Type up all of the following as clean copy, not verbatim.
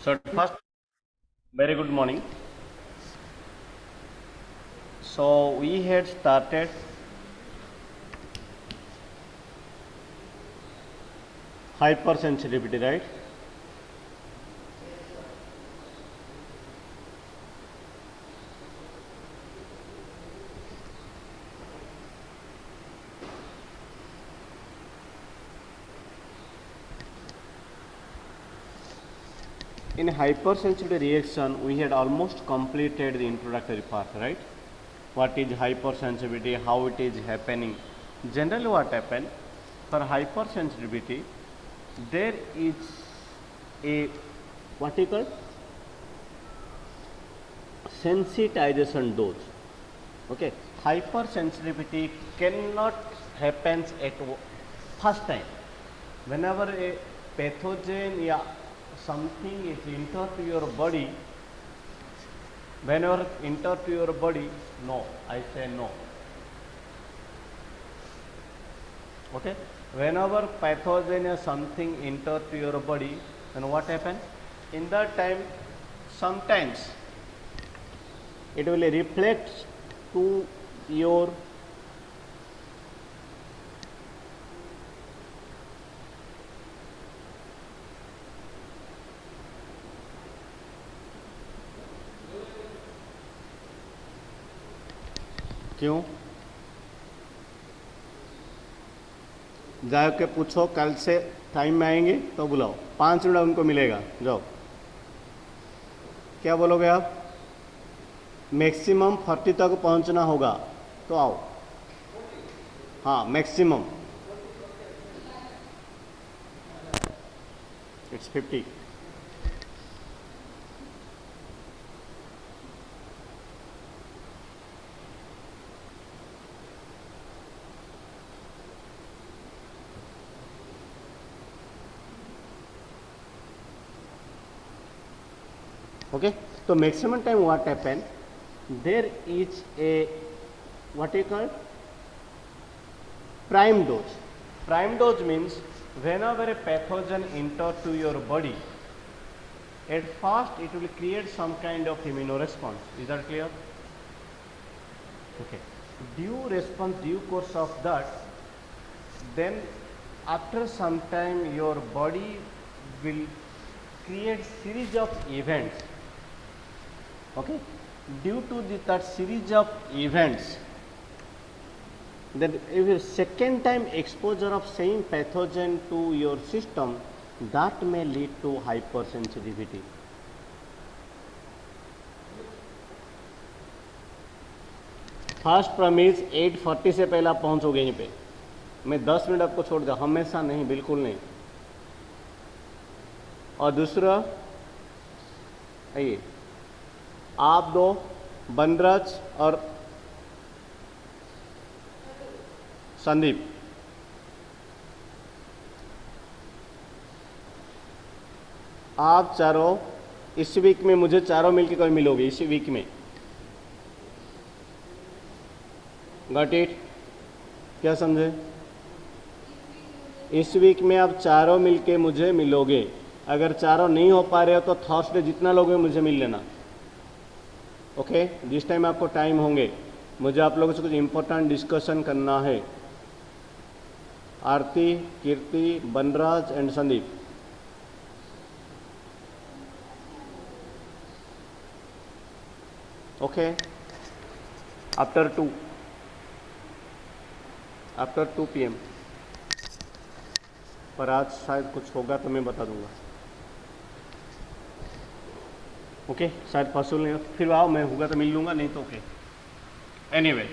So first, very good morning. So we had started hypersensitivity, right? In hypersensitivity reaction, we had almost completed the introductory part, right? What is hypersensitivity, how it is happening. Generally what happens, for hypersensitivity, there is a, what you call, sensitization dose. Okay, hypersensitivity cannot happens at first time. Whenever a pathogen या something is enter to your body, whenever enter to your body, no, I say no. Okay, whenever pathogen or something enter to your body, then what happen? In that time, sometimes it will reflect to your क्यों जाके पूछो कल से time में आएंगे तो बुलाओ 5 minute उनको मिलेगा जाओ क्या बोलोगे आप मैक्सिमम 40 तक पहुंचना होगा तो आओ हाँ maximum it's 50 okay so maximum time what happen there is a what you call prime dose means whenever a pathogen enter to your body at first it will create some kind of immunoresponse. Is that clear? Okay, due course of that, then after some time your body will create series of events. Okay, due to that series of events, then if a second time exposure of same pathogen to your system, that may lead to hypersensitivity. First promise 8:40 से पहले आप पहुंचोगे यहीं पे मैं 10 minute आपको छोड़ दूँ हमेशा नहीं बिल्कुल नहीं और दूसरा आइए आप दो बनराज और संदीप आप चारों इस वीक में मुझे चारों मिलके कोई मिलोगे इसी वीक में गॉट इट क्या समझे इस वीक में आप चारों मिलके मुझे मिलोगे अगर चारों नहीं हो पा रहे हो तो थर्सडे जितना लोग मुझे मिल लेना ओके जिस टाइम आपको टाइम होंगे मुझे आप लोगों से कुछ इम्पोर्टेंट डिस्कशन करना है Aarti Kirti Banraj and Sandeep okay after 2 PM पर आज शायद कुछ होगा तो मैं बता दूंगा ओके शायद पॉसिबल नहीं हो फिर आओ मैं होगा तो मिल लूँगा नहीं तो okay anyway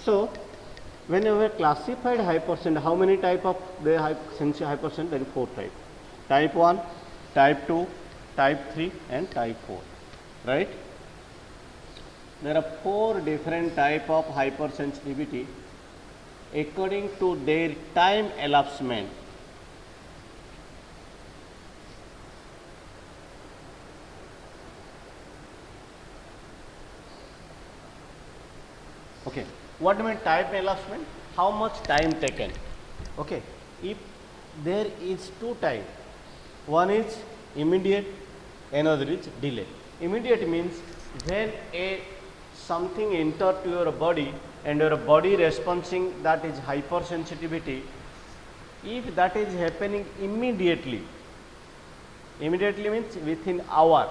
so when you have classified hypersensitivity how many type of the hypersensitivity there 4 type type 1 type 2 type 3 and type 4 right there are 4 different type of hypersensitivity according to their time elapsement. Okay, what do you mean time elapsement? How much time taken? Okay, if there is 2 types, one is immediate, another is delay. Immediate means when a something enter to your body and your body responding, that is hypersensitivity. If that is happening immediately, immediately means within hour,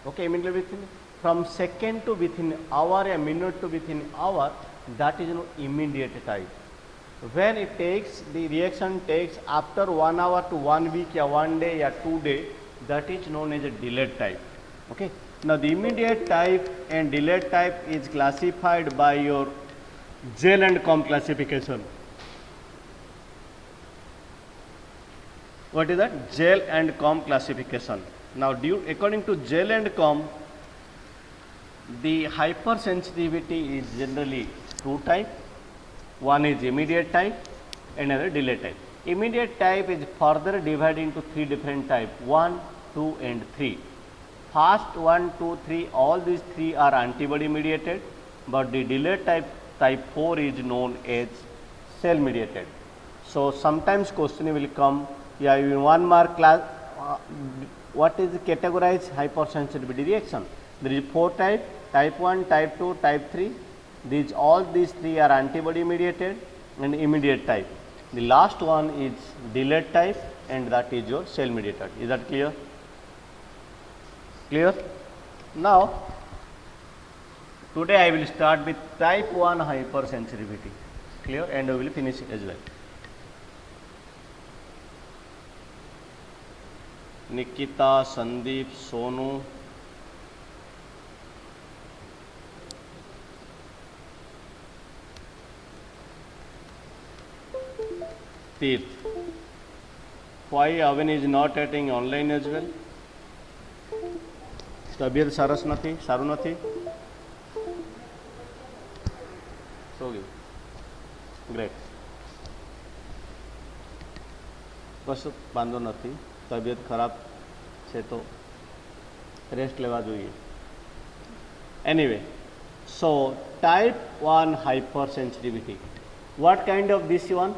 okay, immediately within, from second to within hour, a minute to within hour, that is no immediate type. When it takes, the reaction takes after 1 hour to 1 week or 1 day or 2 days, that is known as a delayed type. Okay. Now the immediate type and delayed type is classified by your gel and comb classification. What is that? Gel and comb classification. Now according to gel and comb, the hypersensitivity is generally two types. One is immediate type, another delayed type. Immediate type is further divided into three different types, 1, 2 and 3. First 1, 2, 3, all these three are antibody mediated, but the delayed type, type 4 is known as cell mediated. So sometimes question will come, yeah, in 1 mark class, what is categorized hypersensitivity reaction? There is 4 types, type 1, type 2, type 3. All these three are antibody mediated and immediate type. The last one is delayed type, and that is your cell mediated. Is that clear? Clear? Now, today I will start with type 1 hypersensitivity. Clear? And we will finish as well. Nikita, Sandeep, Sonu. Teeth. Why Avan is not attending online as well? तबियत सरस नहीं, सारू नहीं, सो गई, great, बस बांधो नहीं, तबियत खराब है तो रेस्ट लेवा જોઈએ. Anyway, so type 1 hypersensitivity, what kind of this one?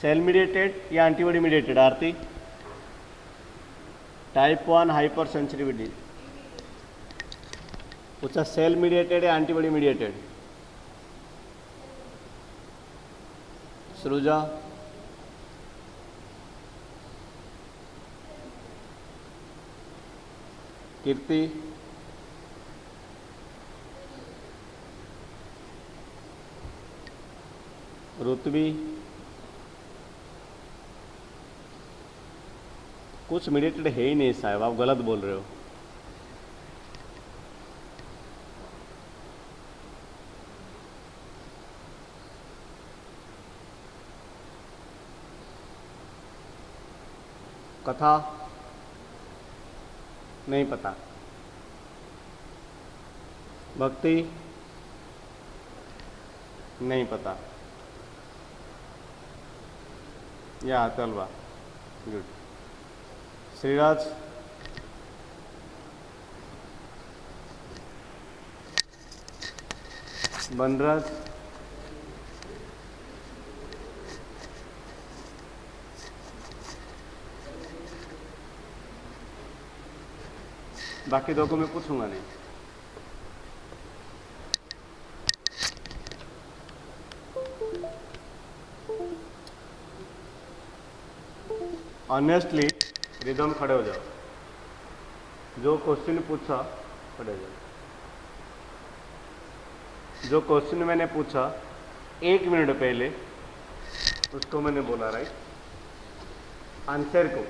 Cell mediated या antibody mediated? आरती, type 1 hypersensitivity पूछा सेल मीडिएटेड या एंटीबॉडी मीडिएटेड? सृजा, कीर्ति, ऋत्वी, कुछ मीडिएटेड है ही नहीं साहब, आप गलत बोल रहे हो. कथा नहीं पता, भक्ति नहीं पता, या तलवा, गुड. श्रीराज, बनराज, बाकी दो को मैं पूछूंगा नहीं. ऑनेस्टली रिदम खड़े हो जाओ, जो क्वेश्चन पूछा खड़े हो जाओ. जो क्वेश्चन मैंने पूछा 1 मिनट पहले उसको मैंने बोला, राइट, आंसर को.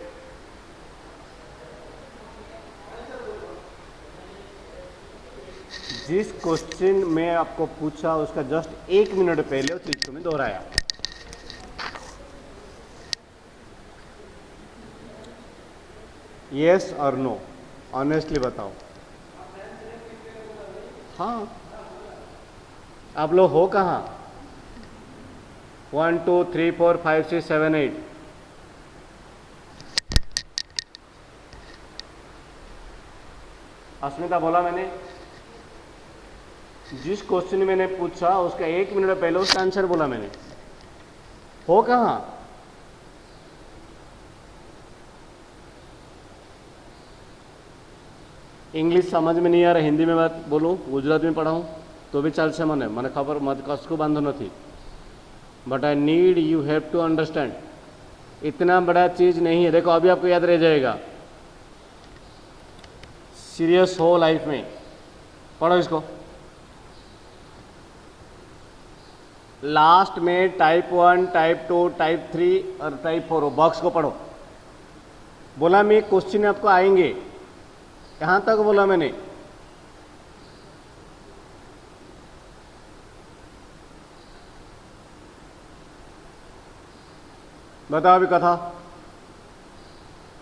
जिस क्वेश्चन में आपको पूछा उसका जस्ट 1 मिनट पहले उस चीज को मैं दोहराया. यस और नो, ऑनेस्टली बताओ. हाँ, आप लोग हो कहाँ? 1 2 3 4 5 6 7 8. अस्मिता बोला मैंने, जिस क्वेश्चन मैंने पूछा उसका 1 मिनट पहले उसका आंसर बोला मैंने. हो कहाँ? इंग्लिश समझ में नहीं आ रहा, हिंदी में बात बोलूँ, गुजराती में पढ़ाऊँ तो भी चलશે મને ખબર મત કશું વાંધો નથી, but I need you have to understand, इतना बड़ा चीज़ नहीं है। देखो अभी आपको याद रह जाएगा, सीरियस हो लाइफ में, पढ़ो इसको। लास्ट में टाइप 1, टाइप 2, टाइप 3 और टाइप 4 बॉक्स को पढ़ो। बोला मैं क्वेश्चन आपको आएंगे, यहाँ तक बोला मैंने। बताओ अभी कथा।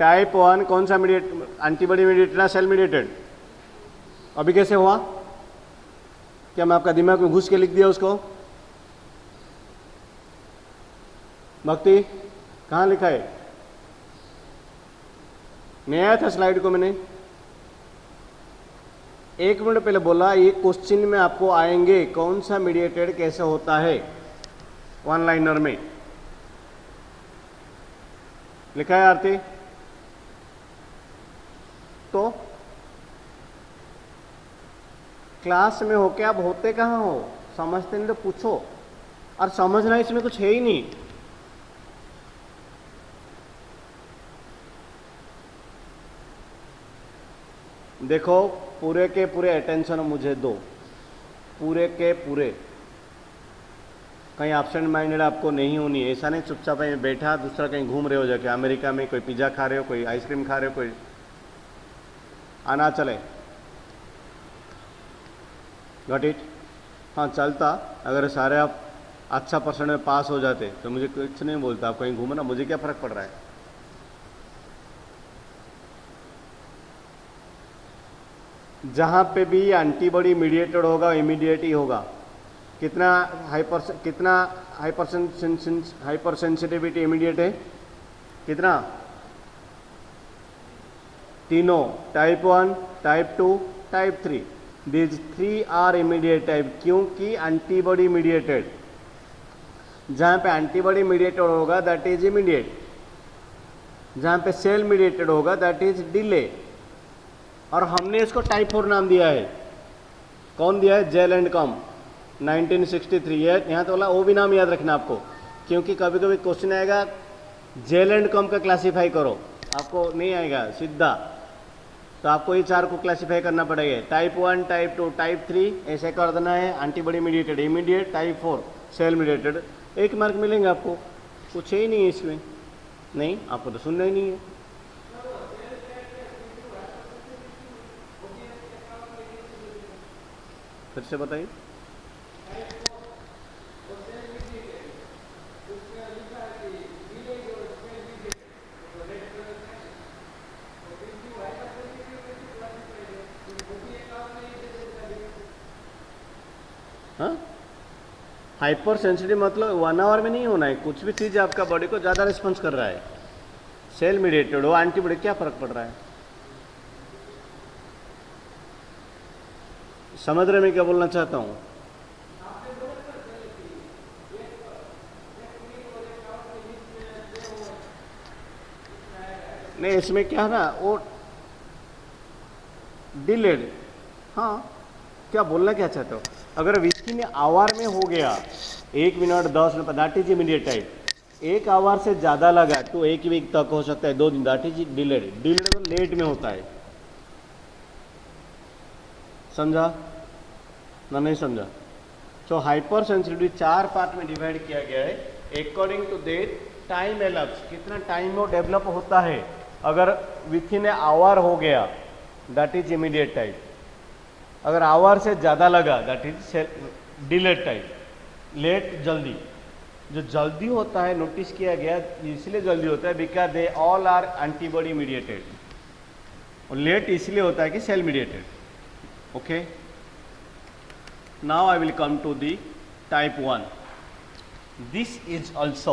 टाइप 1 कौन सा मीडिएट, एंटीबॉडी मीडिएटेड ना सेल मीडिएटेड? अभी कैसे हुआ? क्या मैं आपका दिमाग में घुस के लिख दिया उसको? भक्ति कहाँ लिखा है? नहीं आया था स्लाइड को मैंने? 1 मिनट पहले बोला ये क्वेश्चन में आपको आएंगे, कौन सा मीडिएटेड कैसे होता है, वन लाइनर में लिखा है आरती। तो क्लास में हो के आप होते कहाँ हो? समझते नहीं तो पूछो, और समझना इसमें कुछ है ही नहीं। देखो पूरे के पूरे अटेंशन मुझे दो, पूरे के पूरे, कहीं एब्सेंट माइंडेड आपको नहीं होनी है। ऐसा नहीं चुपचाप बैठा, दूसरा कहीं घूम रहे हो जाके, अमेरिका में कोई पिज़्ज़ा खा रहे हो, कोई आइसक्रीम खा रहे हो, कोई आना चले गॉट इट। हाँ चलता, अगर सारे आप अच्छा परसेंट में पास हो जाते तो मुझे कुछ नहीं बोलता, आप कहीं घूमना, मुझे क्या फ़र्क पड़ रहा है। जहाँ पे भी एंटीबॉडी मीडिएटेड होगा इमीडिएट ही होगा। कितना हाइपर सेंसिटिविटी इमीडिएट है? कितना? तीनों, type 1, type 2, type 3। These 3 are immediate type, क्योंकि एंटीबॉडी मीडिएटेड। जहाँ पे एंटीबॉडी मीडिएटेड होगा दैट इज इमीडिएट, जहाँ पे सेल मीडिएटेड होगा दैट इज डिले। और हमने इसको टाइप 4 नाम दिया है। कौन दिया है? जेल एंड कम 1963 है। यहाँ तो बोला वो भी नाम याद रखना आपको, क्योंकि कभी कभी क्वेश्चन आएगा जेल एंड कम का क्लासीफाई करो, आपको नहीं आएगा सीधा, तो आपको ये 4 को क्लासीफाई करना पड़ेगा। टाइप 1, टाइप 2, टाइप 3 ऐसे कर देना है। Antibody mediated immediate, type 4 cell mediated. 1 mark मिलेंगे आपको, कुछ ही नहीं है इसमें। नहीं, आपको तो सुनना ही नहीं है। फिर से बताइए। हाँ, हाइपर सेंसिटिव मतलब 1 आवर में नहीं होना है। कुछ भी चीज़ आपका बॉडी को ज़्यादा रिस्पॉन्स कर रहा है, सेल मीडिएटेड हो एंटीबॉडी, क्या फ़र्क पड़ रहा है? समझ रहे मैं क्या बोलना चाहता हूँ? नहीं, इसमें क्या है ना, वो डिलेड। हाँ, क्या बोलना क्या चाहते हो? अगर विथिन आवर में हो गया, 1 minute 10 minute, that is immediate type. 1 hour से ज़्यादा लगा तो 1 वीक तक हो सकता है, 2 दिन, दैट इज डिलेड। डिलेड तो लेट में होता है। समझा ना? नहीं समझा? तो हाइपर सेंसिटिविटी 4 पार्ट में डिवाइड किया गया है अकॉर्डिंग टू दैट टाइम एलप्स, कितना टाइम वो डेवलप होता है। अगर विथिन ए आवर हो गया दैट इज इमीडिएट टाइप, अगर आवर से ज़्यादा लगा that is delayed type. Late जल्दी, जो जल्दी होता है नोटिस किया गया, इसलिए जल्दी होता है because they all are antibody mediated, और लेट इसलिए होता है कि cell mediated. Okay, now I will come to the type 1. This is also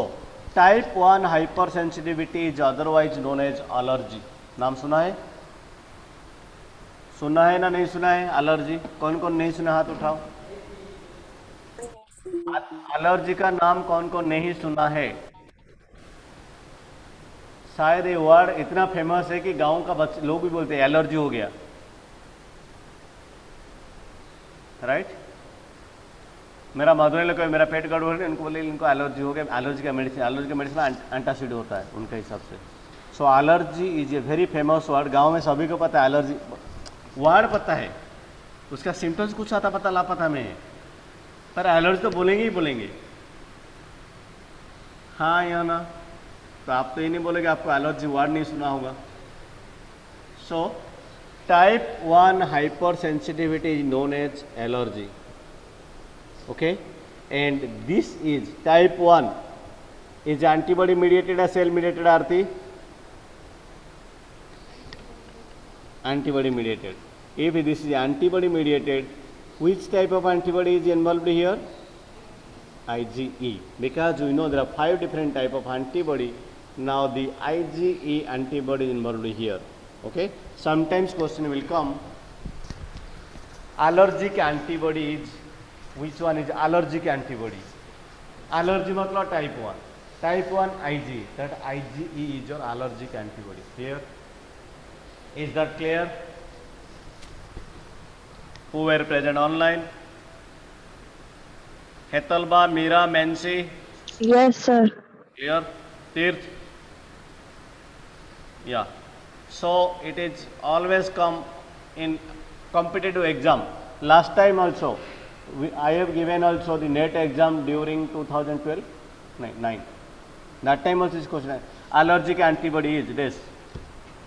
type 1 hypersensitivity is otherwise known as allergy. नाम सुना है? सुना है ना नहीं सुना है? एलर्जी कौन कौन नहीं सुना, हाथ उठाओ। एलर्जी का नाम कौन कौन नहीं सुना है? शायद ये वर्ड इतना फेमस है कि गांव का बच्चे लोग भी बोलते हैं एलर्जी हो गया। राइट। मेरा मधुर लोग मेरा पेट गड़बड़ है, इनको बोले इनको एलर्जी हो गया, एलर्जी का मेडिसिन एंटासिड होता है उनके हिसाब से। So allergy is a very famous word, गांव में सभी को पता है एलर्जी वर्ड पता है, उसका सिम्टम्स कुछ आता पता लापता में है, पर एलर्जी तो बोलेंगे ही बोलेंगे, हाँ या ना। तो आप तो ये नहीं बोलेंगे, आपको एलर्जी वर्ड नहीं सुना होगा। So type 1 hypersensitivity is known as allergy, okay, and this is type 1 is antibody mediated or cell mediated, Aarti? Antibody mediated. If this is antibody mediated, which type of antibody is involved here? IgE, because we know there are 5 different type of antibody. Now the IgE antibody is involved here, okay. Sometimes question will come, allergic antibody is, which one is allergic antibody? Allergy मतलब type 1. Type 1 IgE. That IgE is your allergic antibody. Here, is that clear? Who were present online? Hetalba, Meera, Mansi. Yes, sir. Clear? Tirth. Yeah. So it is always come in competitive exam. Last time also, I have given also the NET exam during 2012, 9. That time also this question, allergic antibody is this,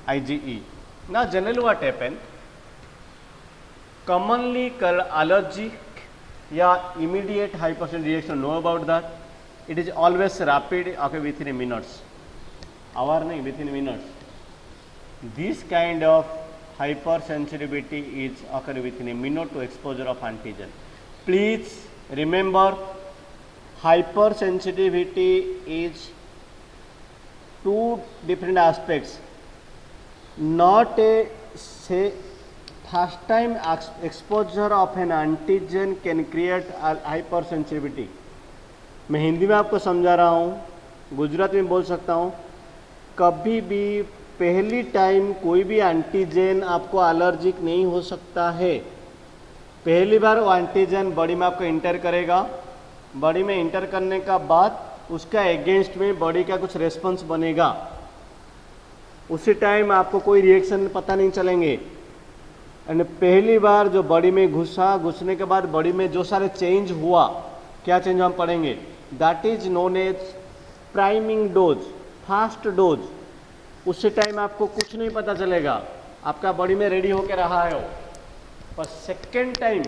IgE. Now generally what happen, commonly allergic या immediate hypersensitivity reaction, know about that. It is always rapid, okay, within minutes, hour nahi, within minutes. This kind of hypersensitivity is occur within a minute to exposure of antigen. Please remember, hypersensitivity is 2 different aspects. Not a say first time exposure of an antigen can create hypersensitivity. मैं हिंदी में आपको समझा रहा हूँ, गुजराती में बोल सकता हूँ। कभी भी पहली टाइम कोई भी एंटीजन आपको एलर्जिक नहीं हो सकता है। पहली बार वो एंटीजन बॉडी में आपको इंटर करेगा, बॉडी में इंटर करने का बाद उसका अगेंस्ट में बॉडी का कुछ रेस्पॉन्स बनेगा, उसी टाइम आपको कोई रिएक्शन पता नहीं चलेंगे। एंड पहली बार जो बॉडी में घुसने के बाद बॉडी में जो सारे चेंज हुआ, क्या चेंज हम पढ़ेंगे, that is known as priming dose, fast dose. उसी टाइम आपको कुछ नहीं पता चलेगा, आपका बॉडी में रेडी होकर रहा है। पर सेकेंड टाइम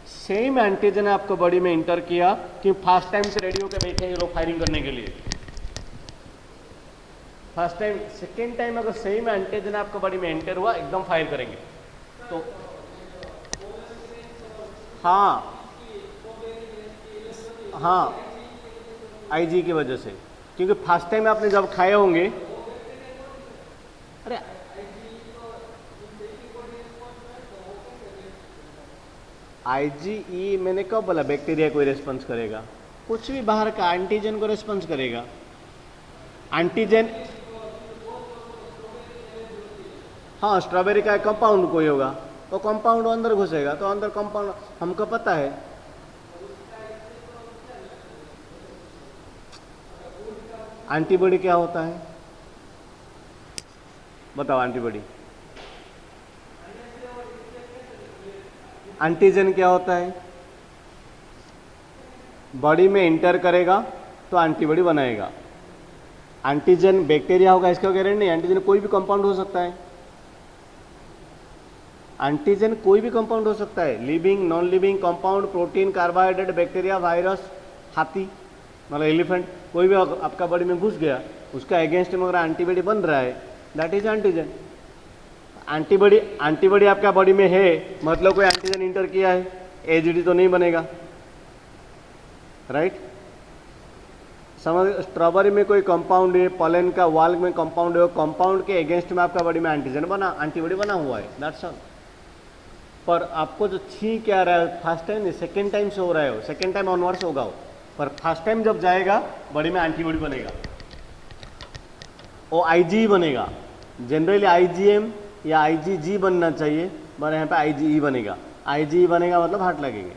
सेम एंटीजन आपको बॉडी में इंटर किया कि फर्स्ट टाइम से रेडी होकर बैठे ये लोग फायरिंग करने के लिए। फर्स्ट टाइम सेकेंड टाइम अगर सेम एंटीजन आपको बॉडी में एंटर हुआ, एकदम फायर करेंगे। तो हाँ आईजी की वजह से, क्योंकि फर्स्ट टाइम आपने जब खाए होंगे, अरे IgE मैंने कब बोला बैक्टीरिया कोई रेस्पॉन्स करेगा, कुछ भी बाहर का एंटीजन को रेस्पॉन्स करेगा। एंटीजन हाँ स्ट्रॉबेरी का कंपाउंड कोई होगा, तो कंपाउंड अंदर घुसेगा, तो अंदर कंपाउंड हमको पता है। एंटीबॉडी क्या होता है बताओ, एंटीबॉडी एंटीजन क्या होता है, बॉडी में इंटर करेगा तो एंटीबॉडी बनाएगा। एंटीजन बैक्टीरिया होगा इसका गारंटी नहीं, एंटीजन कोई भी कंपाउंड हो सकता है। एंटीजन कोई भी कंपाउंड हो सकता है, living non living compound, protein, carbohydrate, bacteria, virus, हाथी मतलब एलिफेंट, कोई भी आपका बॉडी में घुस गया, उसका अगेंस्ट में अगर एंटीबॉडी बन रहा है, दैट इज एंटीजन। एंटीबॉडी आपका बॉडी में है मतलब कोई एंटीजन इंटर किया है, एजीडी तो नहीं बनेगा, राइट। समझ, स्ट्रॉबेरी में कोई कंपाउंड है, पॉलन का वाल में कंपाउंड है, कंपाउंड के अगेंस्ट में आपका बॉडी में एंटीजन बना, एंटीबॉडी बना हुआ है, दैट्स ऑल। पर आपको जो छींक क्या रहा है, फर्स्ट टाइम नहीं सेकेंड टाइम से हो रहा है, सेकेंड टाइम ऑनवर्ड्स होगा वो, पर फर्स्ट टाइम जब जाएगा बॉडी में एंटीबॉडी बनेगा, वो IgE बनेगा। जनरली IgM या IgG बनना चाहिए, पर यहाँ पे IgE बनेगा। IgE बनेगा मतलब हार्ट लगेंगे,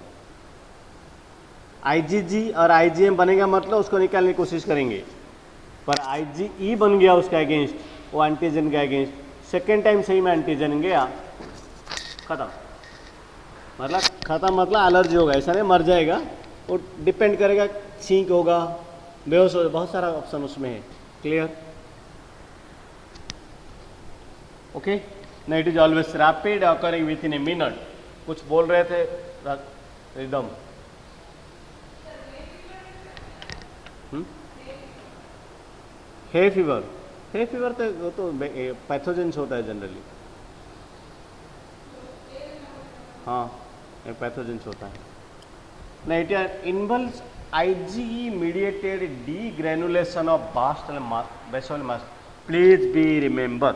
IgG और IgM बनेगा मतलब उसको निकालने की कोशिश करेंगे, पर IgE बन गया उसका अगेंस्ट, वो एंटीजन के अगेंस्ट, सेकेंड टाइम सही में एंटीजन गया, खत्म। मतलब एलर्जी होगा, ऐसा नहीं मर जाएगा, वो डिपेंड करेगा, छींक होगा, बेहोश होगा, बहुत सारा ऑप्शन उसमें है। क्लियर? ओके। ना it is always rapid occurring with in a minute. कुछ बोल रहे थे एकदम। हे फीवर तो वो तो पैथोजेंस होता है जनरली, हाँ पैथोजेंस होता है। ना it involves IgE mediated degranulation of basal mass। Please be remember,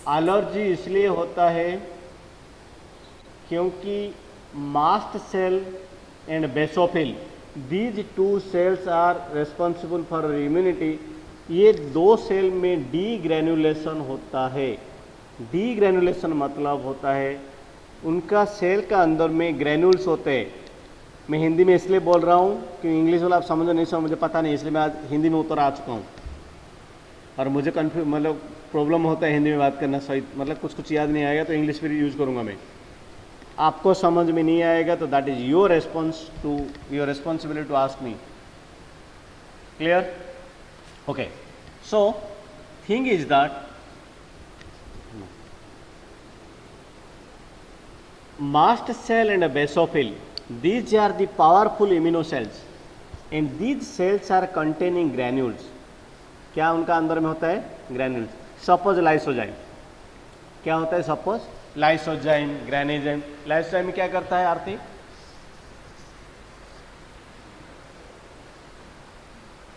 allergy इसलिए होता है क्योंकि mast cell and basophil, these two cells are responsible for immunity. ये दो सेल में डीग्रेनुलेशन होता है। डीग्रेनुलेशन मतलब होता है उनका सेल का अंदर में ग्रेनुल्स होते हैं। मैं हिंदी में इसलिए बोल रहा हूँ कि इंग्लिश वाला आप समझो नहीं समझो मुझे पता नहीं, इसलिए मैं आज हिंदी में उतर आ चुका हूँ। और मुझे कन्फ्यूज मतलब प्रॉब्लम होता है हिंदी में बात करना, सही मतलब कुछ याद नहीं आएगा तो इंग्लिश फिर यूज़ करूँगा मैं। आपको समझ में नहीं आएगा तो that is your responsibility to ask me. Clear? Okay. So thing is that mast cell and a basophil, these are the powerful immunocells and these cells are containing granules। क्या उनका अंदर में होता है? ग्रैन्यूल्स। सपोज लाइसोजाइम, क्या होता है? Suppose lysozyme, ग्रेनेजाइम। Lysozyme क्या करता है आरती?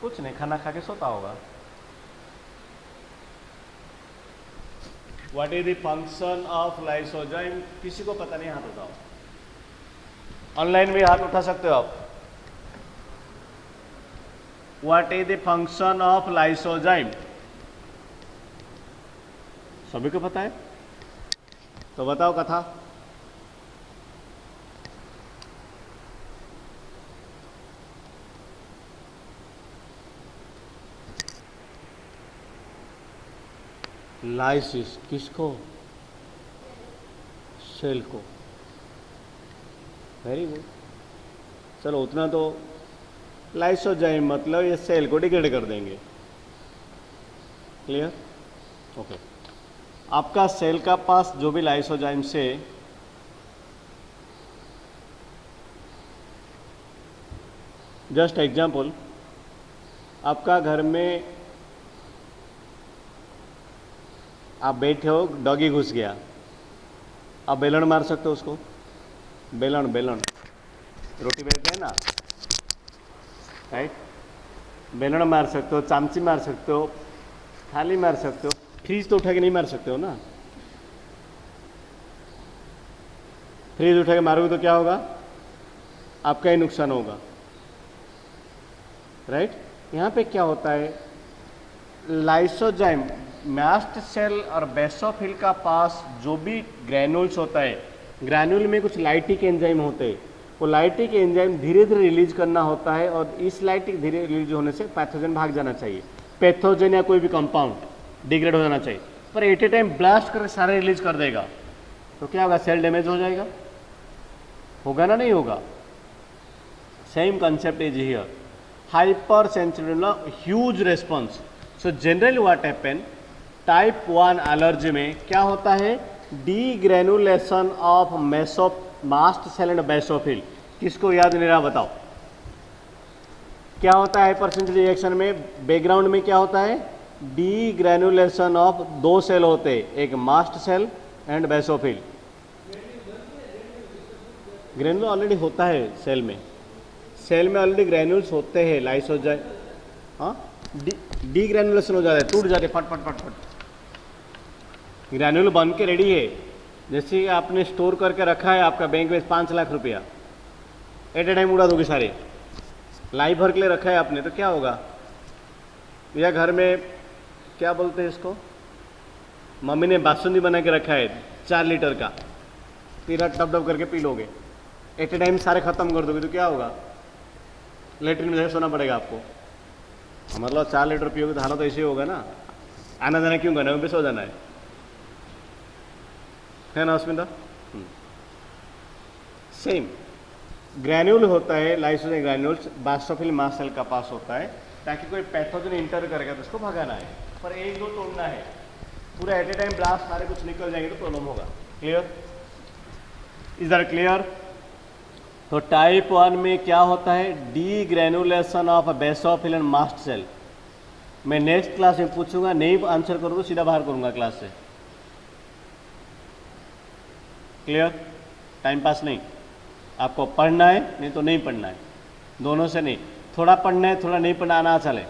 कुछ नहीं, खाना खा के सोता होगा। What is the function of lysozyme? किसी को पता नहीं, हाथ उठाओ। ऑनलाइन भी हाथ उठा सकते हो आप। What is the function of lysozyme? सभी को पता है तो बताओ कथा। लाइसिस किसको? सेल को। Very good. चलो उतना तो लाइसोजाइम मतलब ये सेल को डिग्रेड कर देंगे। क्लियर? ओके। आपका सेल का पास जो भी लाइसोजाइम से जस्ट एग्जाम्पल, आपका घर में आप बैठे हो, डॉगी घुस गया, आप बेलन मार सकते हो उसको? बेलन रोटी बेलते हैं ना, राइट? बेलन मार सकते हो, चामची मार सकते हो, थाली मार सकते हो, फ्रीज तो उठा के नहीं मार सकते हो ना। फ्रीज उठा के मारोगे तो क्या होगा? आपका ही नुकसान होगा, राइट? यहाँ पे क्या होता है, लाइसोजाइम मास्ट सेल और बेसोफिल का पास जो भी ग्रैनुल्स होता है, ग्रैनुल में कुछ लाइटिक एंजाइम होते हैं, वो लाइटिक एंजाइम धीरे धीरे रिलीज करना होता है और इस लाइटिक धीरे रिलीज होने से पैथोजन भाग जाना चाहिए। पैथोजन या कोई भी कंपाउंड डिग्रेड हो जाना चाहिए, पर एट ए टाइम ब्लास्ट करके सारे रिलीज कर देगा तो क्या होगा? सेल डैमेज हो जाएगा, होगा ना? नहीं होगा। Same concept is here. Hypersensitive, huge response. So generally what happen, type 1 allergy में क्या होता है? Degranulation of mast cell and basophil. किसको याद नहीं रहा बताओ? क्या होता है हाइपर सेंसिटिव रिएक्शन में? बैकग्राउंड में क्या होता है? डीग्रेनुलेशन ऑफ दो सेल होते हैं, एक mast cell and basophil. Granule already होता है सेल में, सेल में ऑलरेडी ग्रेनुल्स होते हैं। लाइसोजाइम, हाँ, डीग्रेनुलेशन हो जाता है, टूट जाते फट फट फट फट। ग्रैन्युल बन के रेडी है, जैसे आपने स्टोर करके रखा है आपका बैंक में 5 लाख रुपया, एट ए टाइम उड़ा दोगे सारे, लाइफ भर के लिए रखा है आपने, तो क्या होगा? या घर में क्या बोलते हैं इसको, मम्मी ने बासुंदी बना के रखा है 4 लीटर का, तेरा टप टप करके पी लोगे, एट ए टाइम सारे खत्म कर दोगे तो क्या होगा, लेटरिन में जाकर सोना पड़ेगा आपको। मतलब 4 लीटर पियोगे तो हालत तो ऐसे होगा ना, आना जाना क्यों करना है, पे सो जाना है ना अस्मिता। सेम ग्रैन्यूल होता है, लाइसोजाइम ग्रैन्यूल्स बासोफिल मास्ट सेल का पास होता है ताकि कोई पैथोजन इंटर करेगा तो उसको भगाना है, पर एक दो तोड़ना है, पूरा एट ए टाइम ब्लास्ट सारे कुछ निकल जाएंगे तो प्रॉब्लम होगा। Clear, is that clear. तो टाइप 1 में क्या होता है, degranulation of basophil and mast cell. मैं नेक्स्ट क्लास में पूछूंगा, नहीं आंसर करूँ तो सीधा बाहर करूंगा क्लास से। क्लियर, टाइम पास नहीं, आपको पढ़ना है नहीं तो नहीं पढ़ना है, दोनों से नहीं, थोड़ा पढ़ना है थोड़ा नहीं पढ़ना आना चले।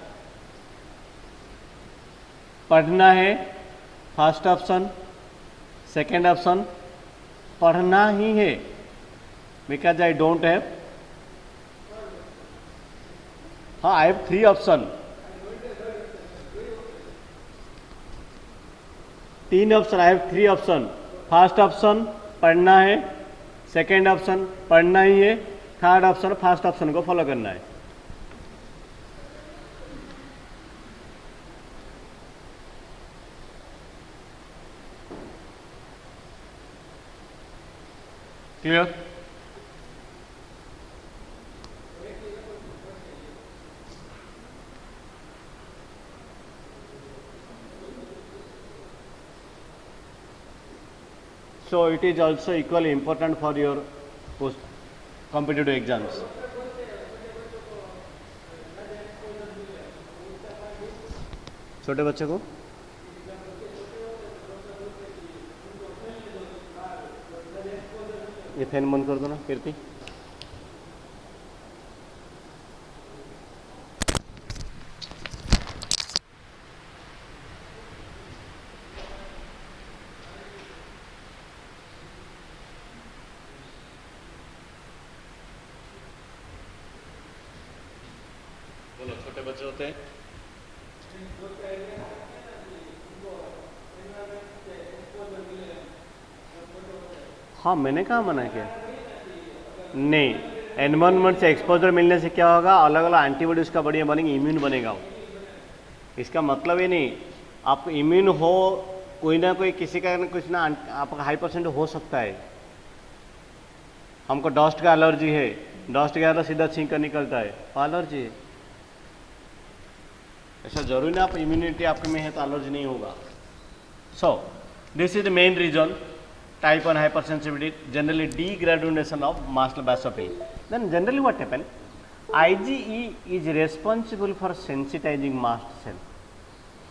पढ़ना है फर्स्ट ऑप्शन, सेकेंड ऑप्शन पढ़ना ही है, बिकॉज आई डोंट हैव, हाँ I have 3 option, 3 option, I have 3 option. First option पढ़ना है, सेकेंड ऑप्शन पढ़ना ही है, थर्ड ऑप्शन फर्स्ट ऑप्शन को फॉलो करना है। Clear, so it is also equally important for your post competitive exams. छोटे बच्चे को ये फैन बंद कर दो ना कीर्ति। बोलो, छोटे बच्चे होते हैं, हाँ मैंने कहा मना किया, नहीं एनवायरनमेंट से एक्सपोजर मिलने से क्या होगा, अलग अलग एंटीबॉडीज का बढ़िया बनेंगे, इम्यून बनेगा वो। इसका मतलब ये नहीं आपको इम्यून हो, कोई ना कोई किसी का कुछ ना आपका हाई परसेंट हो सकता है। हमको डस्ट का एलर्जी है, डस्ट का सीधा छींक कर निकलता है, एलर्जी है, ऐसा जरूरी ना आप इम्यूनिटी आपके में है तो एलर्जी नहीं होगा। So this is the main reason type 1 hypersensitivity, generally degranulation of mast basophil. Then generally what happen, IgE is responsible for sensitizing mast cell.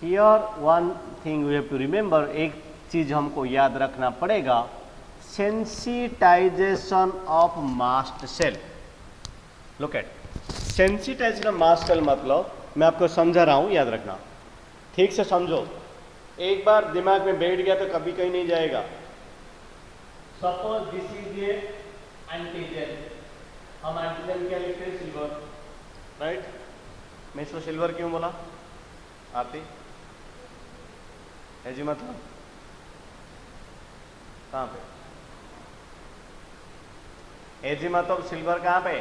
Here one thing we have to remember, एक चीज हमको याद रखना पड़ेगा, sensitization of mast cell. Look at sensitization of mast cell मतलब मैं आपको समझा रहा हूँ, याद रखना, ठीक से समझो, एक बार दिमाग में बैठ गया तो कभी कहीं नहीं जाएगा। Suppose this is A antigen, हम एंटीजन क्या लिखते हैं, सिल्वर, राइट। मैं इसको सिल्वर क्यों बोला, आती है जी, मतलब कहाँ पे है जी, मतलब सिल्वर कहाँ पे,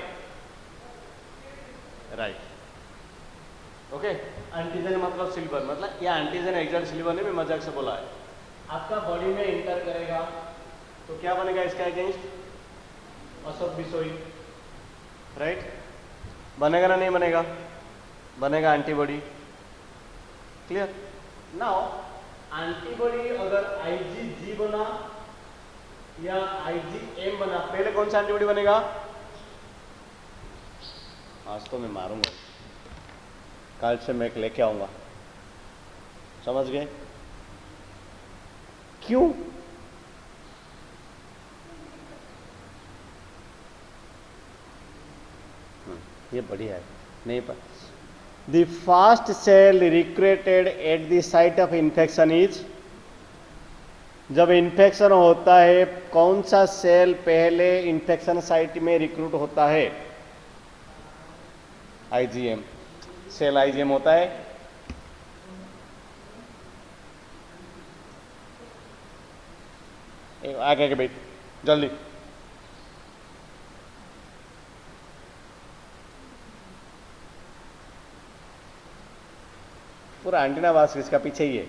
राइट, ओके। एंटीजन मतलब सिल्वर, मतलब यह एंटीजन एग्जैक्ट सिल्वर नहीं, मैं मजाक से बोला है। आपका बॉडी में इंटर करेगा तो क्या बनेगा इसका अगेंस्ट, अशोक बिसोई, राइट, बनेगा ना नहीं बनेगा, बनेगा एंटीबॉडी। क्लियर, नाउ एंटीबॉडी अगर IgG बना या IgM बना, पहले कौन सा एंटीबॉडी बनेगा, आज तो मैं मारूंगा, कल से मैं लेके आऊंगा, समझ गए क्यों, ये बढ़िया है, नहीं पर the first cell recruited at the site of infection is, जब इन्फेक्शन होता है कौन सा सेल पहले इन्फेक्शन साइट में रिक्रूट होता है, IgM सेल, IgM होता है। आगे के बैठ, जल्दी। पूरा एंटीना वास्किस का पीछे ही है।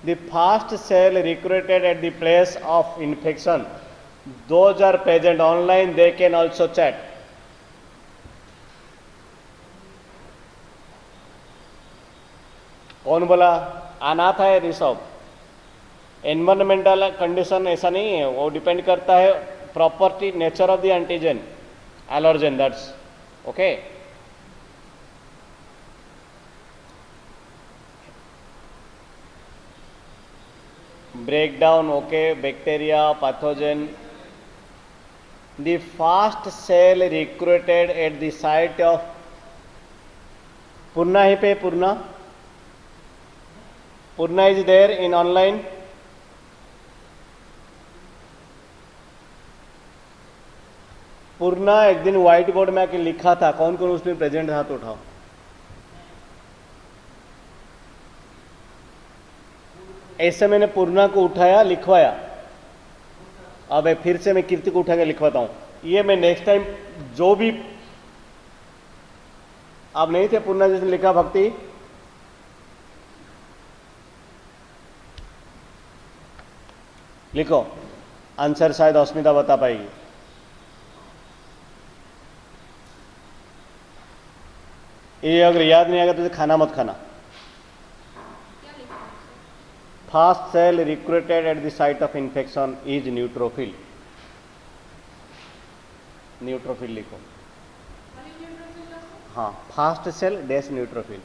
The fast cell recruited at the place of infection, those are present online, they can also chat. कौन बोला? अनाथ है ऋषभ। एनवायरमेंटल कंडीशन ऐसा नहीं है, वो डिपेंड करता है property nature of the antigen allergen, that's okay. breakdown, okay, bacteria, pathogen. The fast cell recruited at the site of Purna hi pe Purna is there in online. पूर्णा एक दिन white board में आके लिखा था, कौन कौन उसमें प्रेजेंट था तो उठाओ। ऐसे मैंने पूर्णा को उठाया, लिखवाया। अब फिर से मैं कीर्ति को उठा के लिखवाता हूं। ये मैं नेक्स्ट टाइम जो भी, आप नहीं थे पूर्णा जिसने लिखा भक्ति, लिखो आंसर, शायद अस्मिता बता पाएगी। ये अगर याद नहीं आएगा तो खाना मत खाना। Fast cell recruited at the site of infection is neutrophil. Neutrophil लिखो। हाँ, fast cell dash neutrophil.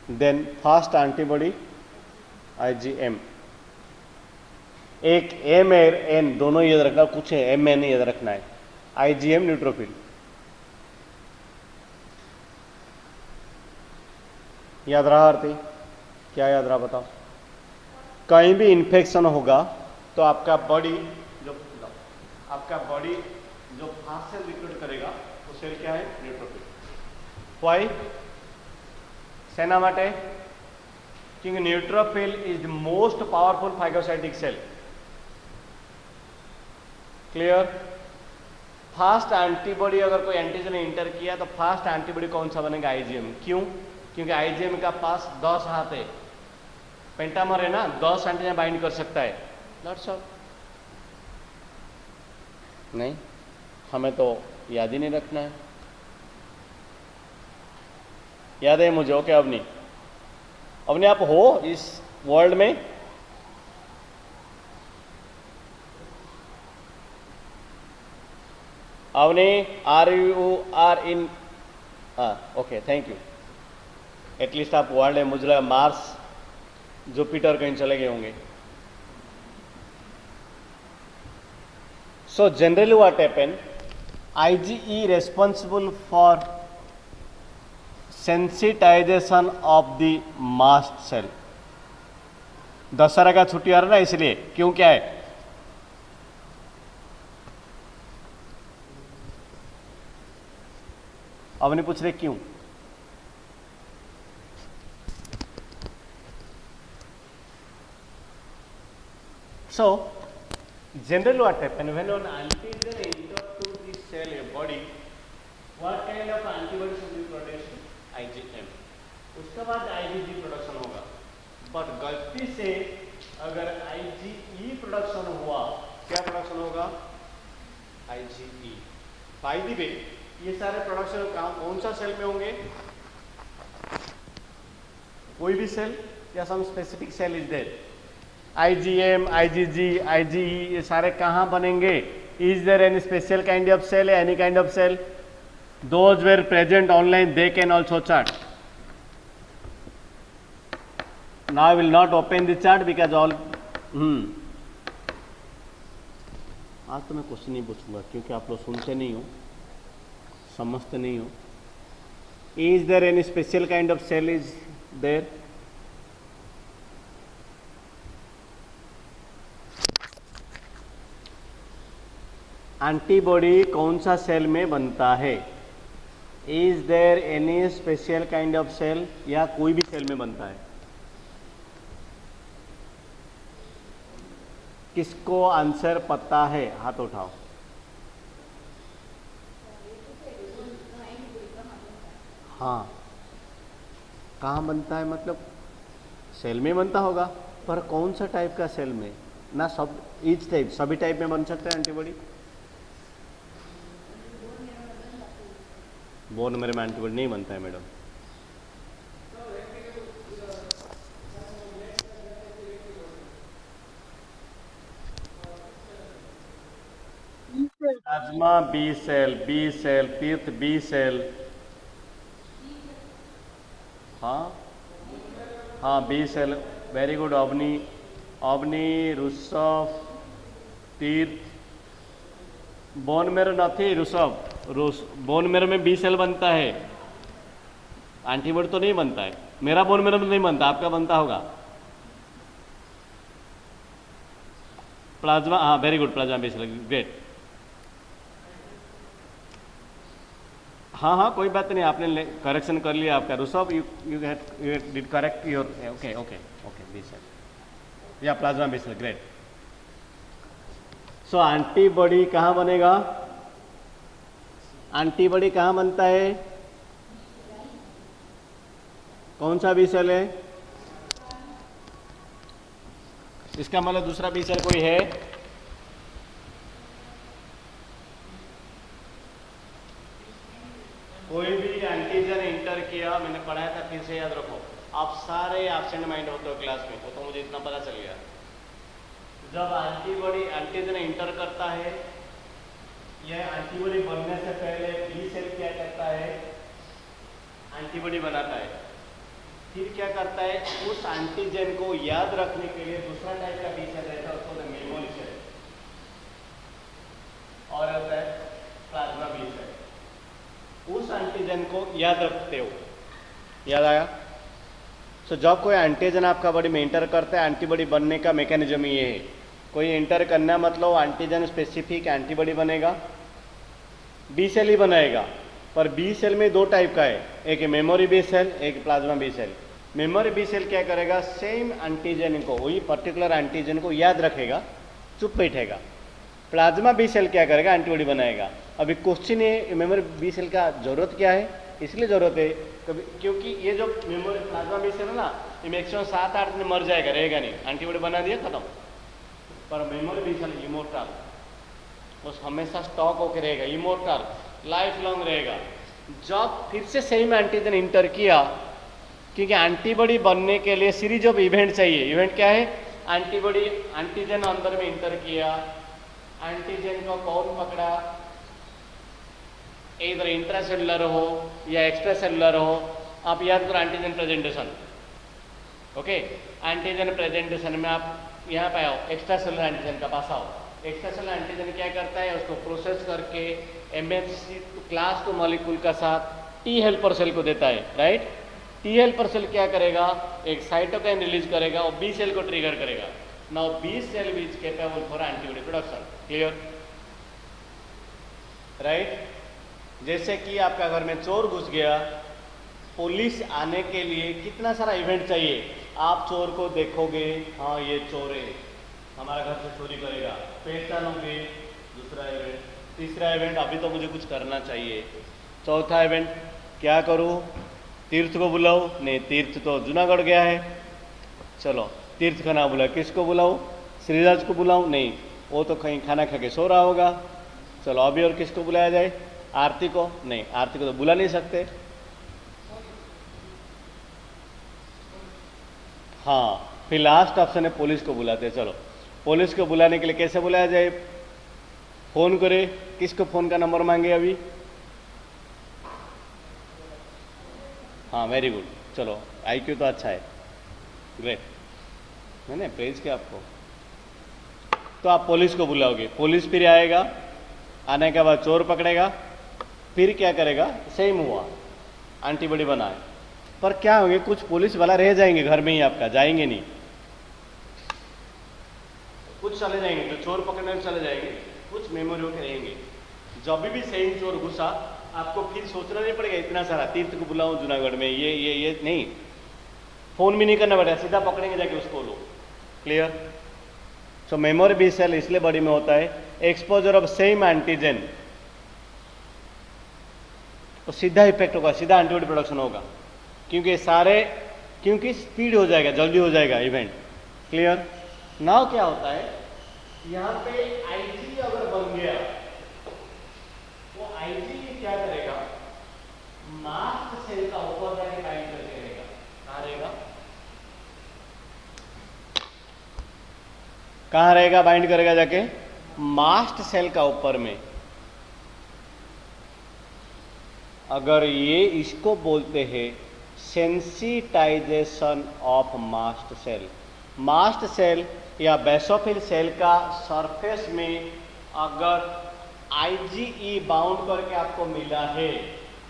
Then fast antibody IgM। एक एम और एन दोनों याद रखना, कुछ है एम एन याद रखना है। IgM neutrophil. याद रहा आरती? क्या याद रहा बताओ? कहीं भी इन्फेक्शन होगा तो आपका बॉडी जो फास्ट सेल रिक्रूट करेगा वो सेल क्या है? न्यूट्रोफिल। वाई? सेना माटे क्योंकि neutrophil is the most powerful phagocytic cell. Clear? Fast antibody, अगर कोई एंटीजन ने इंटर किया तो फास्ट एंटीबॉडी कौन सा बनेगा? IgM। क्यों? क्योंकि IgM का पास 10 हाथ है, पेंटामर है ना, 10 एंटीजन बाइंड कर सकता है। That's all. नहीं, हमें तो याद ही नहीं रखना है। याद है मुझे? ओके अवनी, अवनी आप हो इस वर्ल्ड में? Avni are you are in? Okay, thank you. At least आप वर्ल्ड है, मुझे लगा मार्स जुपिटर कहीं चले गए होंगे। So generally what happen, IgE responsible for sensitization of the mast cell। Dussehra का छुट्टी आ रहा ना, इसलिए। क्यों? क्या है? अब नहीं पूछ रहे क्यों। So generally what happen when an antigen enter to the cell a body, what kind of antibodies will be produced? IgM। उसके बाद IgG प्रोडक्शन होगा। बट गलती से अगर IgE प्रोडक्शन हुआ, क्या प्रोडक्शन होगा? IgE। बाय द वे, ये सारे प्रोडक्शन कौन सा सेल में होंगे? कोई भी सेल या some specific cell is there? IgM, IgG, IgE, ये सारे कहाँ बनेंगे? Is there any special kind of cell, any kind of cell? Those were present online, they can also chart. Now I will not open the chart because all आज तो मैं question नहीं पूछूंगा क्योंकि आप लोग सुनते नहीं हो, समझते नहीं हो। Is there any special kind of cell is there? Antibody कौन सा सेल में बनता है? Is there any special kind of cell, या कोई भी सेल में बनता है? किसको आंसर पता है? हाथ उठाओ। हाँ, कहाँ बनता है? मतलब सेल में बनता होगा, पर कौन सा टाइप का सेल में? ना सब, ईच टाइप, सभी टाइप में बन सकता है एंटीबॉडी? बोन मैरो में एंटीबॉडी नहीं बनता है madam. Plasma B cell, Tirth B cell. हाँ हाँ, B cell, very good. Avani, Rishabh, Tirth. Bone मेरो नहीं ऋषभ, बोन मेरो में बी सेल बनता है, एंटीबॉडी तो नहीं बनता है। मेरा बोन मेरो में नहीं बनता, आपका बनता होगा। प्लाज्मा, हाँ very good, plasma B cell, great. हाँ हाँ, कोई बात नहीं, आपने करेक्शन कर लिया आपका। Rishabh, you did correct your, okay okay okay, B cell या plasma B cell, great. So antibody कहाँ बनेगा? एंटीबॉडी कहाँ बनता है? कौन सा बी सेल है? इसका मतलब दूसरा बी सेल कोई है? कोई भी एंटीजन इंटर किया, मैंने पढ़ाया था, फिर से याद रखो। आप सारे एब्सेंट माइंड होते हो क्लास में, वो तो मुझे इतना पता चल गया। जब एंटीबॉडी एंटीजन इंटर करता है, यह एंटीबॉडी बनने से पहले बी सेल क्या करता है? एंटीबॉडी बनाता है। फिर क्या करता है? उस एंटीजन को याद रखने के लिए दूसरा टाइप का बी सेल रहता है, उसको मेमोरी सेल, और होता है प्लाज्मा बी सेल। उस एंटीजन को याद रखते हो, याद आया? सो जब कोई एंटीजन आपका बॉडी में इंटर करता है, एंटीबॉडी बनने का मैकेनिज्म ये है। कोई इंटर करना मतलब एंटीजन स्पेसिफिक एंटीबॉडी बनेगा, बी सेल ही बनाएगा। पर बी सेल में दो टाइप का है, एक मेमोरी बी सेल, एक plasma B cell. Memory B cell क्या करेगा? सेम एंटीजन को, वही पर्टिकुलर एंटीजन को याद रखेगा, चुप बैठेगा। प्लाज्मा बी सेल क्या करेगा? एंटीबॉडी बनाएगा। अभी क्वेश्चन है, मेमोरी बी सेल का जरूरत क्या है? इसलिए जरूरत है क्योंकि ये जो मेमोरी प्लाज्मा बी सेल है ना, ये मैक्सिमम 7-8 दिन मर जाएगा, रहेगा नहीं, एंटीबॉडी बना दिया, खत्म। पर मेमोरी बी सेल इमोर्टल, उस हमेशा स्टॉक होकर रहेगा, इमोर्टल, लाइफ लॉन्ग रहेगा। जब फिर से सेम एंटीजन इंटर किया, क्योंकि एंटीबॉडी बनने के लिए सीरीज ऑफ इवेंट चाहिए। इवेंट क्या है? एंटीबॉडी, एंटीजन अंदर में इंटर किया, एंटीजन को कौन पकड़ा? इधर इंट्रासेलुलर हो या एक्स्ट्रा सेलुलर हो, आप याद करो antigen presentation. Okay, antigen presentation में आप यहाँ पे आओ, एक्स्ट्रा सेलुलर एंटीजन का पास आओ। एक्स्ट्रा सेलुलर एंटीजन क्या करता है? उसको प्रोसेस करके एमएचसी क्लास 2 मॉलिक्यूल का साथ टी हेल्पर सेल को देता है, राइट? टी हेल्पर सेल क्या करेगा? एक साइटोकाइन रिलीज करेगा और बी सेल को ट्रिगर करेगा। Now B cell is capable for antibody production, clear? Right? जैसे कि आपका घर में चोर घुस गया, पुलिस आने के लिए कितना सारा इवेंट चाहिए। आप चोर को देखोगे, हाँ ये चोर है, हमारा घर से चोरी करेगा, पहचानोगे, दूसरा इवेंट, तीसरा इवेंट, अभी तो मुझे कुछ करना चाहिए, चौथा इवेंट, क्या करूँ? तीर्थ को बुलाओ, नहीं तीर्थ तो जूनागढ़ गया है, चलो तीर्थ का नाम बुलाओ, किसको बुलाऊँ? श्रीराज को बुलाऊँ, नहीं वो तो कहीं खाना खा के सो रहा होगा, चलो अभी और किसको बुलाया जाए? आरती को, नहीं आरती को तो बुला नहीं सकते। हाँ, फिर लास्ट ऑप्शन है पुलिस को बुलाते हैं। चलो पुलिस को बुलाने के लिए कैसे बुलाया जाए? फोन करे, किसको फोन का नंबर मांगे अभी? हाँ वेरी गुड, चलो आईक्यू तो अच्छा है, ग्रेट, मैंने प्रेज किया आपको। तो आप पुलिस को बुलाओगे, पुलिस फिर आएगा, आने के बाद चोर पकड़ेगा, फिर क्या करेगा? सेम हुआ, एंटीबॉडी बनाए। पर क्या होंगे? कुछ पुलिस वाला रह जाएंगे घर में ही, आपका जाएंगे नहीं, कुछ चले जाएंगे, तो चोर पकड़ने में चले जाएंगे, कुछ कुछ मेमोरी होकर रहेंगे। जब भी सही चोर घुसा आपको फिर सोचना नहीं पड़ेगा इतना सारा तीर्थ को बुलाऊं जूनागढ़ में, ये नहीं, फोन भी नहीं करना पड़ेगा, सीधा पकड़ेंगे जाके उसको लो। क्लियर? सो मेमोरी बी सेल इसलिए बॉडी में होता है, एक्सपोजर ऑफ सेम एंटीजन तो सीधा इफेक्ट होगा, सीधा एंटीबॉडी प्रोडक्शन होगा, क्योंकि स्पीड हो जाएगा, जल्दी हो जाएगा इवेंट। क्लियर? नाउ क्या होता है, यहाँ पे आईजी अगर बन गया तो आईजी क्या करेगा, मास्ट सेल का ऊपर जाके बाइंड करके रहेगा। कहाँ रहेगा? कहाँ रहेगा? बाइंड करेगा जाके मास्ट सेल का ऊपर में। अगर ये इसको बोलते हैं sensitization of mast cell. Mast cell या बेसोफिल सेल का सरफेस में अगर IgE बाउंड करके आपको मिला है,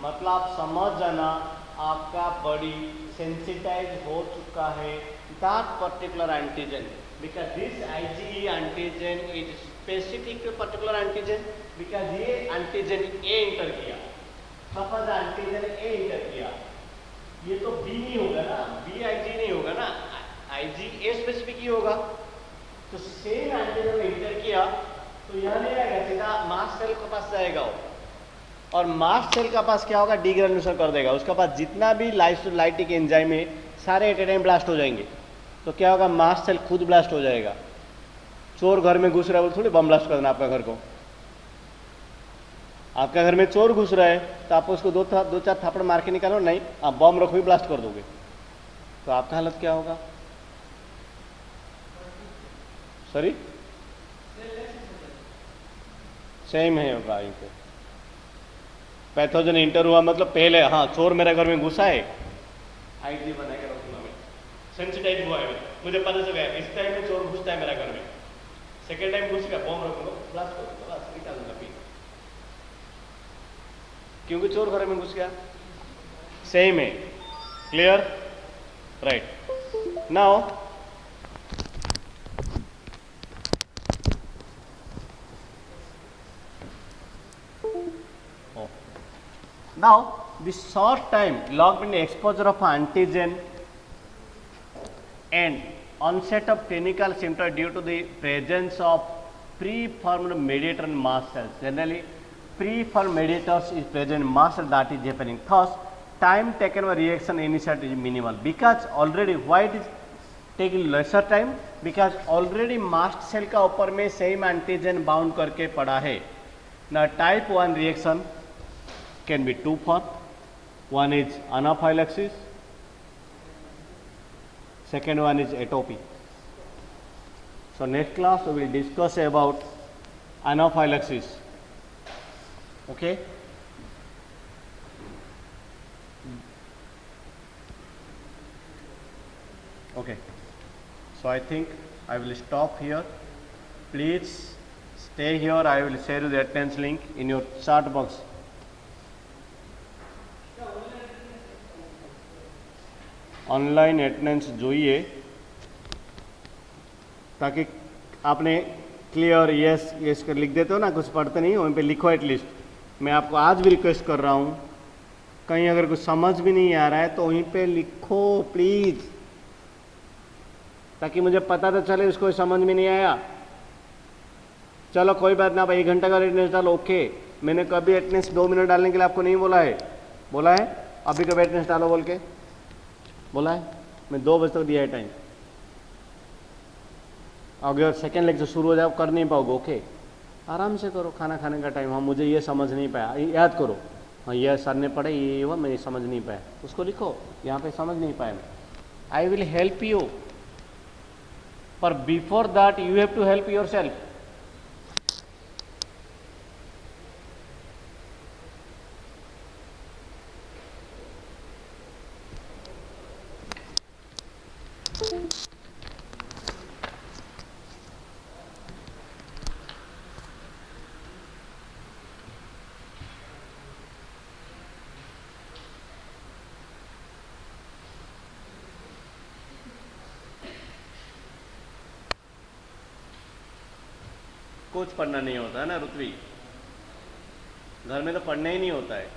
मतलब आप समझ जाना आपका बॉडी सेंसिटाइज हो चुका है that particular antigen, because this IgE antigen is specific to particular antigen, because ये एंटीजन ए इंटर किया, सपोज एंटीजन ए इंटर किया, ये तो बी नहीं होगा ना, बी IG नहीं होगा ना, IG ए स्पेसिफिक ही होगा। तो सेम एंटीजन इंटर किया तो यहाँ नहीं आएगा, सीधा मास्ट सेल के पास जाएगा वो, और मास्ट सेल का पास क्या होगा, डीग्रेनुलेशन कर देगा। उसके पास जितना भी लाइसोलाइटिक एंजाइम है सारे एट ए टाइम ब्लास्ट हो जाएंगे। तो क्या होगा, मास्ट सेल खुद ब्लास्ट हो जाएगा। चोर घर में घुस रहा है, वो थोड़ी बम ब्लास्ट कर देना आपका घर को। आपका घर में चोर घुस रहा है तो आप उसको दो चार थप्पड़ मार के निकालो, नहीं आप बम रखो ही ब्लास्ट कर दोगे, तो आपका हालत क्या होगा? सॉरी, सेम है होगा। यहीं पे पैथोजन इंटर हुआ मतलब पहले, हाँ चोर मेरे घर में घुसा है, आईजी बनाएगा रखूंगा मैं, सेंसिटाइज हुआ है, मुझे पता चल गया इस टाइम में चोर घुसता है मेरा घर में, सेकेंड टाइम घुसेगा बम रखूंगा, ब्लास्ट कर दूंगा, बस निकाल दूंगा पी, क्योंकि चोर घर में घुस गया। सेम है। Clear? Right. Now the short time logged in exposure of antigen and onset of clinical symptoms due to the presence of preformed mediator in mast cells. Generally, preformed mediators is present in mast cell, that is happening. Thus, time taken by reaction initiate is minimal, because already why it is taking lesser time, because already mast cell का ऊपर में same antigen bound करके पड़ा है. Now, type 1 reaction can be two form. One is anaphylaxis, second one is atopy. So next class we will discuss about anaphylaxis. Okay. Okay. So I think I will stop here. Please stay here. I will share you the attendance link in your chat box. Online attendance જોઈએ ताकि आपने clear yes yes कर लिख देते हो ना, कुछ पढ़ते नहीं हो, वहीं पे लिखो एटलीस्ट। मैं आपको आज भी रिक्वेस्ट कर रहा हूँ, कहीं अगर कुछ समझ भी नहीं आ रहा है तो वहीं पे लिखो प्लीज़, ताकि मुझे पता तो चले उसको समझ में नहीं आया। चलो कोई बात ना भाई, 1 घंटा का अटेंडेंस डालो, ओके। मैंने कभी अटेंडेंस 2 मिनट डालने के लिए आपको नहीं बोला है, बोला है अभी कभी अटेंडेंस डालो बोल के बोला है? मैं 2 बजे तक दिया है टाइम। अगर सेकेंड लेक्चर शुरू हो जाए कर नहीं पाओगे, ओके आराम से करो, खाना खाने का टाइम। हाँ मुझे ये समझ नहीं पाया, याद करो, हाँ ये सर ने पढ़े ये हुआ मैं समझ नहीं पाया, उसको लिखो यहाँ पे समझ नहीं पाया मैं, आई विल हेल्प यू, पर before that you have to help yourself. कुछ पढ़ना नहीं होता है ना ऋत्वी, घर में तो पढ़ना ही नहीं होता है।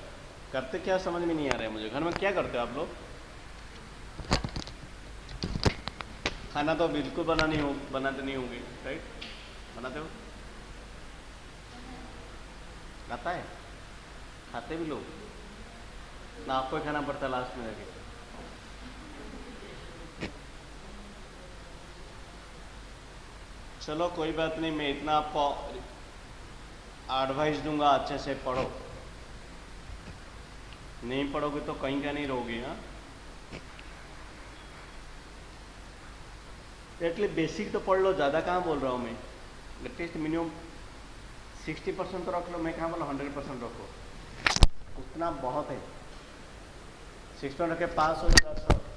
करते क्या समझ में नहीं आ रहा है मुझे, घर में क्या करते हो आप लोग? खाना तो बिल्कुल बनाते नहीं होंगे, राइट? बनाते हो? आता है? खाते भी लोग ना, आपको ही खाना पड़ता है लास्ट में जाके। चलो कोई बात नहीं, मैं इतना आपको एडवाइस दूंगा, अच्छे से पढ़ो। नहीं पढ़ोगे तो कहीं का नहीं रहोगे। हाँ, एटलीस्ट बेसिक तो पढ़ लो, ज़्यादा कहाँ बोल रहा हूँ मैं। एटलीस्ट मिनिमम 60% तो रख लो, मैं कहाँ बोला 100% रखो, उतना बहुत है। 60 रख के पास हो जाएगा सब।